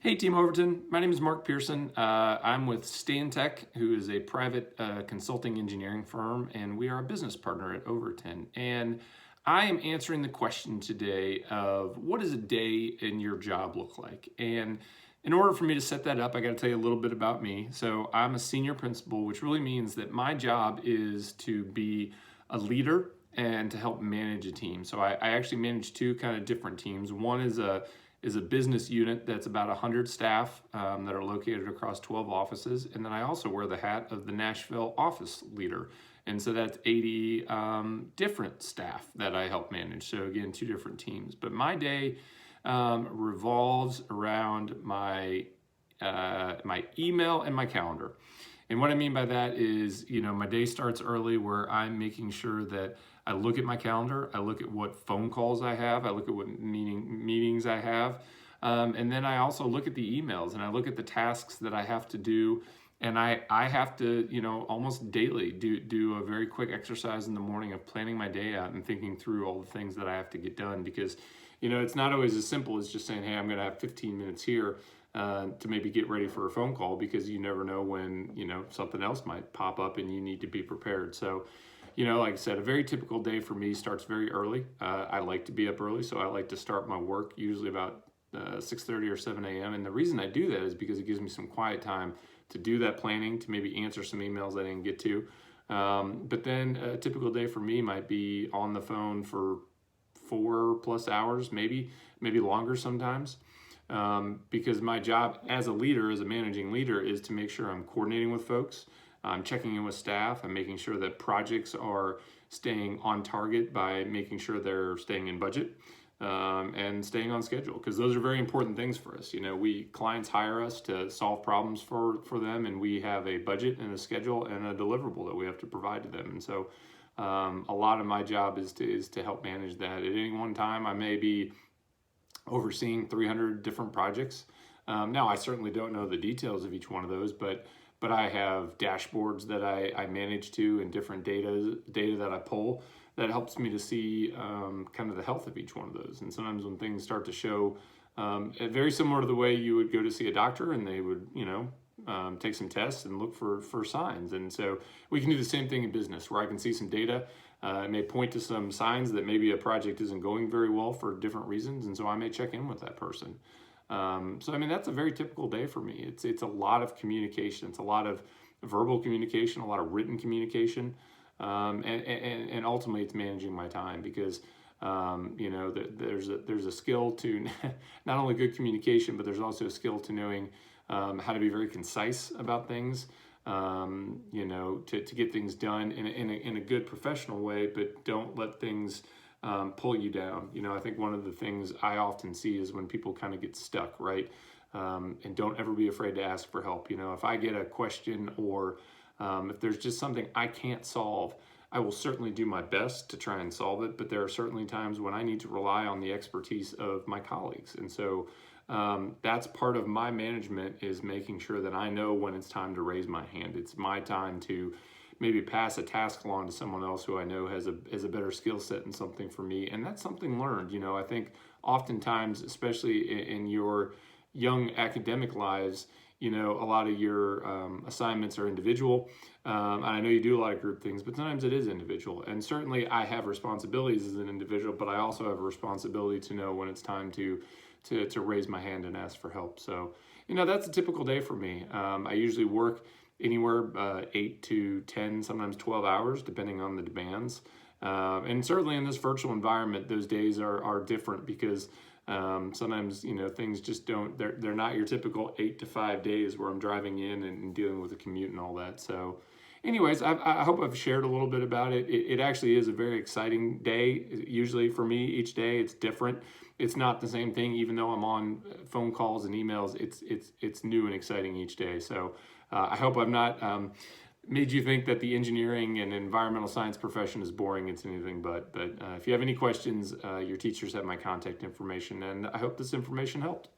Hey, Team Overton. My name is Mark Pearson. I'm with Stantec, who is a private consulting engineering firm, and we are a business partner at Overton. And I am answering the question today of what does a day in your job look like? And in order for me to set that up, I got to tell you a little bit about me. So I'm a senior principal, which really means that my job is to be a leader and to help manage a team. So I actually manage two kind of different teams. One is a business unit that's about 100 staff that are located across 12 offices. And then I also wear the hat of the Nashville office leader. And so that's 80 different staff that I help manage. So again, two different teams. But my day revolves around my email and my calendar. And what I mean by that is, my day starts early where I'm making sure that I look at my calendar, I look at what phone calls I have, I look at what meetings I have, and then I also look at the emails and I look at the tasks that I have to do. And I have to, almost daily do a very quick exercise in the morning of planning my day out and thinking through all the things that I have to get done because, it's not always as simple as just saying, hey, I'm going to have 15 minutes here to maybe get ready for a phone call because you never know when, something else might pop up and you need to be prepared. So, like I said, a very typical day for me starts very early. I like to be up early, so I like to start my work usually about 6:30 or 7 a.m. And the reason I do that is because it gives me some quiet time to do that planning, to maybe answer some emails I didn't get to. But then a typical day for me might be on the phone for 4+ hours, maybe longer sometimes. Because my job as a leader, as a managing leader, is to make sure I'm coordinating with folks, I'm checking in with staff, I'm making sure that projects are staying on target by making sure they're staying in budget and staying on schedule, because those are very important things for us. Clients hire us to solve problems for them, and we have a budget and a schedule and a deliverable that we have to provide to them. And so a lot of my job is to help manage that. At any one time, I may be overseeing 300 different projects. Now, I certainly don't know the details of each one of those, but I have dashboards that I manage to and different data that I pull that helps me to see kind of the health of each one of those. And sometimes when things start to show, very similar to the way you would go to see a doctor and they would, take some tests and look for signs. And so we can do the same thing in business where I can see some data. It may point to some signs that maybe a project isn't going very well for different reasons, and so I may check in with that person. That's a very typical day for me. It's a lot of communication. It's a lot of verbal communication, a lot of written communication, and ultimately it's managing my time because there's a skill to not only good communication, but there's also a skill to knowing how to be very concise about things. To get things done in a good professional way, but don't let things pull you down. I think one of the things I often see is when people kind of get stuck, right? And don't ever be afraid to ask for help. If I get a question or if there's just something I can't solve, I will certainly do my best to try and solve it, but there are certainly times when I need to rely on the expertise of my colleagues. And so that's part of my management, is making sure that I know when it's time to raise my hand. It's my time to maybe pass a task along to someone else who I know has a better skill set in something for me. And that's something learned. I think oftentimes, especially in your young academic lives, a lot of your assignments are individual. And I know you do a lot of group things, but sometimes it is individual. And certainly I have responsibilities as an individual, but I also have a responsibility to know when it's time to raise my hand and ask for help. So, that's a typical day for me. I usually work anywhere 8 to 10, sometimes 12 hours, depending on the demands. And certainly in this virtual environment, those days are different because sometimes, things just they're not your typical 8 to 5 days where I'm driving in and dealing with the commute and all that. So anyways, I hope I've shared a little bit about it. It actually is a very exciting day. Usually for me, each day it's different. It's not the same thing, even though I'm on phone calls and emails. It's new and exciting each day. So I hope I've not made you think that the engineering and environmental science profession is boring. It's anything but. But if you have any questions, your teachers have my contact information, and I hope this information helped.